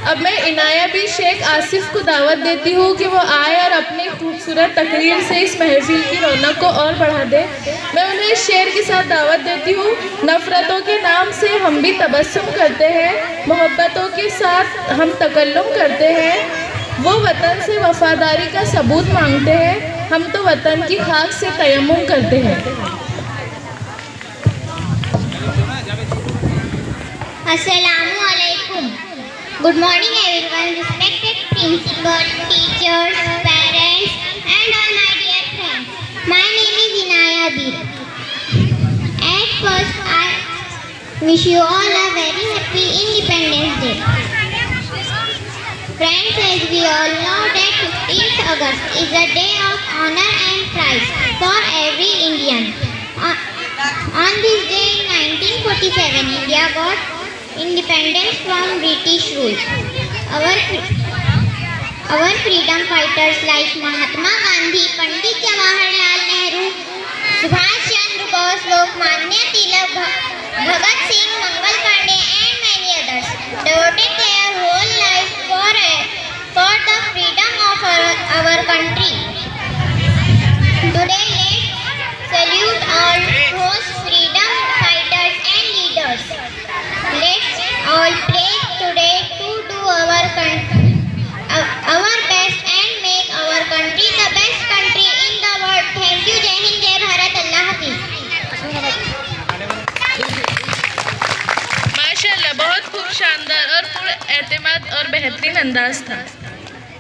अब मैं इनाया बी शेख आसिफ को दावत देती हूँ कि वो आए और अपनी खूबसूरत तकरीर से इस महफिल की रौनक को और बढ़ा दे। मैं उन्हें इस शेर के साथ दावत देती हूँ। नफ़रतों के नाम से हम भी तबस्सुम करते हैं, मोहब्बतों के साथ हम तकल्लुम करते हैं। वो वतन से वफादारी का सबूत मांगते हैं, हम तो वतन की खाक से तयम्मुम करते हैं। अस्सलामु अलैकुम। Good morning everyone, respected principal, teachers, parents and all my dear friends. My name is Inaya Bir. At first I wish you all a very happy Independence Day. Friends, as we all know that 15th August is a day of honor and pride for every Indian. On this day in 1947, India got independence from British rule. Our freedom fighters like Mahatma Gandhi, Pandit Jawaharlal Nehru, Subhash Chandra Bose, Lokmanya Tilak, Bhagat Singh, Mangal Pandey and many others devoted their whole life for the freedom of our country. Today let's salute all those freedom fighters and leaders. Let's all pledge today to do our best and make our country the best country in the world. Thank you. Jai Hind, Jai Bharat, Allah Hafiz. माशाल्लाह, बहुत खूब शानदार और पूरा एतमाद और बेहतरीन अंदाज था।